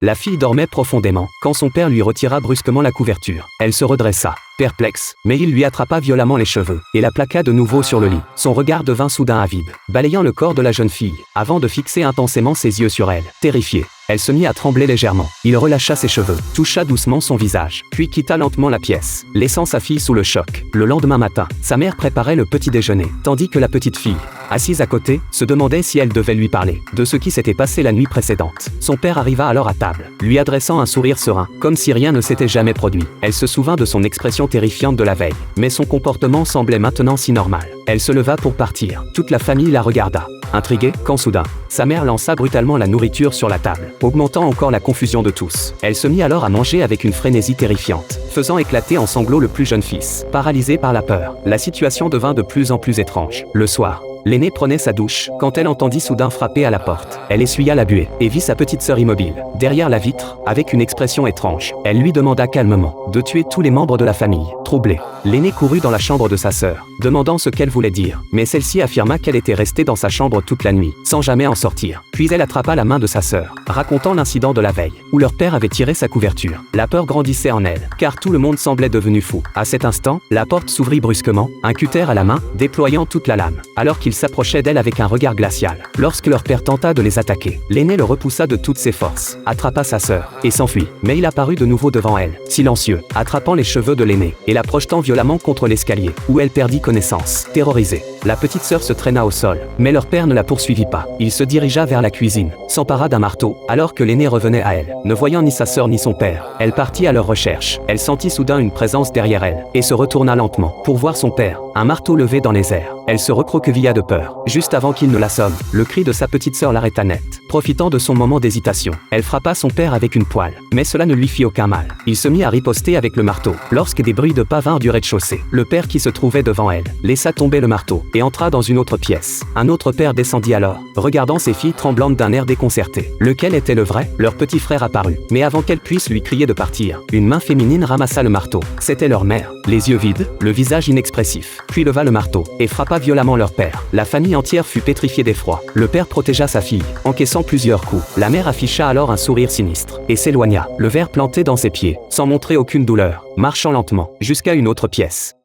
La fille dormait profondément, quand son père lui retira brusquement la couverture. Elle se redressa, perplexe, mais il lui attrapa violemment les cheveux, et la plaqua de nouveau sur le lit. Son regard devint soudain avide, balayant le corps de la jeune fille, avant de fixer intensément ses yeux sur elle. Terrifiée, elle se mit à trembler légèrement. Il relâcha ses cheveux, toucha doucement son visage, puis quitta lentement la pièce, laissant sa fille sous le choc. Le lendemain matin, sa mère préparait le petit déjeuner, tandis que la petite fille, assise à côté, se demandait si elle devait lui parler de ce qui s'était passé la nuit précédente. Son père arriva alors à table, lui adressant un sourire serein, comme si rien ne s'était jamais produit. Elle se souvint de son expression terrifiante de la veille, mais son comportement semblait maintenant si normal. Elle se leva pour partir. Toute la famille la regarda, intriguée, quand soudain, sa mère lança brutalement la nourriture sur la table, augmentant encore la confusion de tous. Elle se mit alors à manger avec une frénésie terrifiante, faisant éclater en sanglots le plus jeune fils. Paralysé par la peur, la situation devint de plus en plus étrange. Le soir, l'aînée prenait sa douche, quand elle entendit soudain frapper à la porte. Elle essuya la buée, et vit sa petite sœur immobile, derrière la vitre, avec une expression étrange. Elle lui demanda calmement de tuer tous les membres de la famille. Troublée, l'aînée courut dans la chambre de sa sœur, demandant ce qu'elle voulait dire, mais celle-ci affirma qu'elle était restée dans sa chambre toute la nuit, sans jamais en sortir. Puis elle attrapa la main de sa sœur, racontant l'incident de la veille, où leur père avait tiré sa couverture. La peur grandissait en elle, car tout le monde semblait devenu fou. À cet instant, la porte s'ouvrit brusquement, un cutter à la main, déployant toute la lame, alors qu'il s'approchait d'elle avec un regard glacial. Lorsque leur père tenta de les attaquer, l'aîné le repoussa de toutes ses forces, attrapa sa sœur, et s'enfuit. Mais il apparut de nouveau devant elle, silencieux, attrapant les cheveux de l'aîné, et la projetant violemment contre l'escalier, où elle perdit connaissance. Terrorisée, la petite sœur se traîna au sol, mais leur père ne la poursuivit pas. Il se dirigea vers la cuisine, s'empara d'un marteau, alors que l'aîné revenait à elle. Ne voyant ni sa sœur ni son père, elle partit à leur recherche. Elle sentit soudain une présence derrière elle, et se retourna lentement, pour voir son père, un marteau levé dans les airs. Elle se recroquevilla de peur. Juste avant qu'il ne l'assomme, le cri de sa petite sœur l'arrêta net. Profitant de son moment d'hésitation, elle frappa son père avec une poêle, mais cela ne lui fit aucun mal. Il se mit à riposter avec le marteau, lorsque des bruits de pas vinrent du rez-de-chaussée. Le père qui se trouvait devant elle, laissa tomber le marteau, et entra dans une autre pièce. Un autre père descendit alors, regardant ses filles tremblantes d'un air déconcerté. Lequel était le vrai? Leur petit frère apparut, mais avant qu'elle puisse lui crier de partir, une main féminine ramassa le marteau. C'était leur mère, les yeux vides, le visage inexpressif, puis leva le marteau, et frappa violemment leur père. La famille entière fut pétrifiée d'effroi. Le père protégea sa fille, encaissant plusieurs coups. La mère afficha alors un sourire sinistre, et s'éloigna, le verre planté dans ses pieds, sans montrer aucune douleur, marchant lentement, jusqu'à une autre pièce.